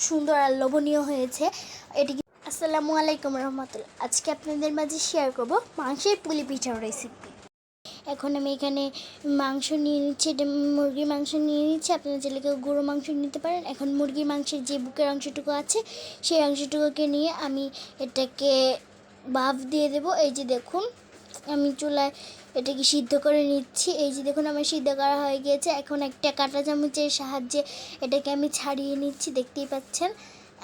সুন্দর আর লোভনীয় হয়েছে। এটি আসসালামু আলাইকুম রহমতুল্লাহ। আজকে আপনাদের মাঝে শেয়ার করব মাংসের পুলি পিঠার রেসিপি। এখন আমি এখানে মাংস নিয়ে নিচ্ছি, এটা মুরগির মাংস নিয়ে নিচ্ছি। আপনারা চাইলে কেউ গরুর মাংস নিতে পারেন। এখন মুরগির মাংসের যে বুকের অংশটুকু আছে সেই অংশটুকুকে নিয়ে আমি এটাকে ভাপ দিয়ে দেবো। এই যে দেখুন, আমি চুলায় এটাকে সিদ্ধ করে নিচ্ছি। এই যে দেখুন, আমার সিদ্ধ করা হয়ে গিয়েছে। এখন একটা কাঁটা চামচের সাহায্যে এটাকে আমি ছাড়িয়ে নিচ্ছি। দেখতেই পাচ্ছেন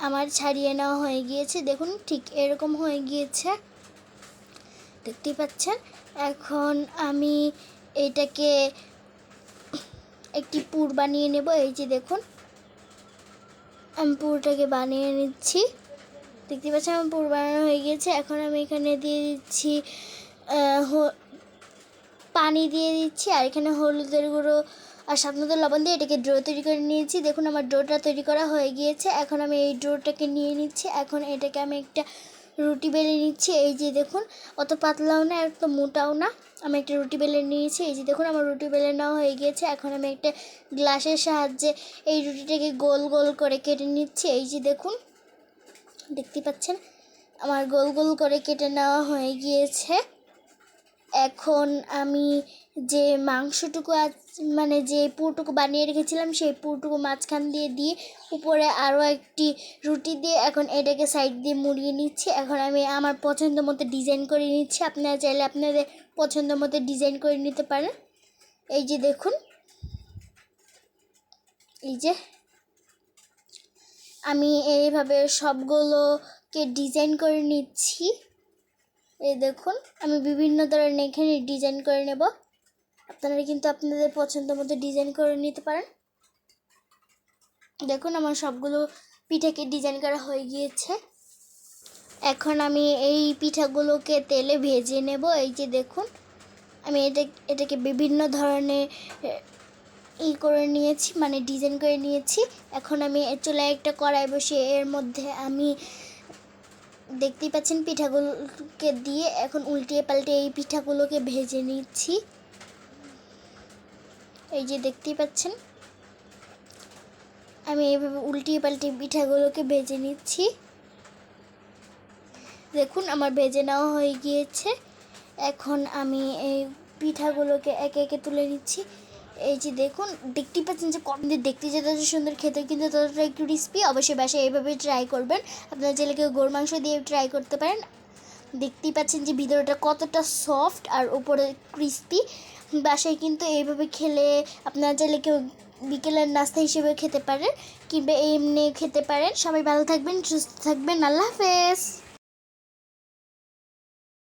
আমার ছাড়িয়ে নেওয়া হয়ে গিয়েছে। দেখুন ঠিক এরকম হয়ে গিয়েছে, দেখতেই পাচ্ছেন। এখন আমি এটাকে একটি পুর বানিয়ে নেব। এই যে দেখুন, আমি পুরটাকে বানিয়ে নিচ্ছি। দেখতে পাচ্ছেন আমার পুর বানানো হয়ে গিয়েছে। এখন আমি এখানে দিয়ে দিচ্ছি পানি দিয়ে দিচ্ছি, আর এখানে হলুদের গুঁড়ো আর স্বাদ মতো লবণ দিয়ে এটাকে ডো তৈরি করে নিয়েছি। দেখুন আমার ডোটা তৈরি করা হয়ে গিয়েছে। এখন আমি এই ডোটাকে নিয়ে নিচ্ছি। এখন এটাকে আমি একটা রুটি বেলে নিচ্ছি। এই যে দেখুন, অত পাতলাও না এত মোটাও না, আমি একটা রুটি বেলে নিয়েছি। এই যে দেখুন, আমার রুটি বেলে নেওয়া হয়ে গিয়েছে। এখন আমি একটা গ্লাসের সাহায্যে এই রুটিটাকে গোল গোল করে কেটে নিচ্ছি। এই যে দেখুন, দেখতে পাচ্ছেন আমার গোল গোল করে কেটে নেওয়া হয়ে গিয়েছে। এখন আমি যে মাংসটুকু মানে যে পুরটুকু বানিয়ে রেখেছিলাম সেই পুরটুকু মাঝখান দিয়ে উপরে আরও একটি রুটি দিয়ে এখন এটাকে সাইড দিয়ে মুড়িয়ে নিচ্ছি। এখন আমি আমার পছন্দ মতো ডিজাইন করে নিচ্ছি। আপনারা চাইলে আপনাদের পছন্দ মতো ডিজাইন করে নিতে পারেন। এই যে দেখুন, এই যে আমি এইভাবে সবগুলোকে ডিজাইন করে নিচ্ছি। এই দেখুন, আমি বিভিন্ন ধরনের এখানে ডিজাইন করে নেব। আপনারা কিন্তু আপনাদের পছন্দ মতো ডিজাইন করে নিতে পারেন। দেখুন আমার সবগুলো পিঠাকে ডিজাইন করা হয়ে গিয়েছে। এখন আমি এই পিঠাগুলোকে তেলে ভেজে নেব। এই যে দেখুন, আমি এটাকে বিভিন্ন ধরনের করে নিয়েছি, মানে ডিজাইন করে নিয়েছি। এখন আমি চুলায় একটা কড়াই বসিয়ে এর মধ্যে আমি দেখতেই পাচ্ছেন পিঠাগুলোকে দিয়ে এখন উল্টিয়ে পাল্টে এই পিঠাগুলোকে ভেজে নিচ্ছি। এই যে দেখতেই পাচ্ছেন আমি এইভাবে উল্টিয়ে পাল্টে পিঠাগুলোকে ভেজে নিচ্ছি। দেখুন আমার ভেজে নেওয়া হয়ে গিয়েছে। এখন আমি এই পিঠাগুলোকে একে একে তুলে নিচ্ছি। এই যে দেখুন, দেখতেই পাচ্ছেন যে দেখতে যতটা সুন্দর, খেতে কিন্তু ততটা একটু ক্রিস্পি। অবশ্যই বাসায় এইভাবে ট্রাই করবেন। আপনারা চাইলে কেউ গরুর মাংস দিয়ে ট্রাই করতে পারেন। দেখতেই পাচ্ছেন যে ভিতরটা কতটা সফট আর উপরে ক্রিস্পি। বাসায় কিন্তু এইভাবে খেলে আপনারা চাইলে কেউ বিকেলের নাস্তা হিসেবে খেতে পারেন, কিংবা এমনি খেতে পারেন। সবাই ভালো থাকবেন, সুস্থ থাকবেন। আল্লাহ হাফেজ।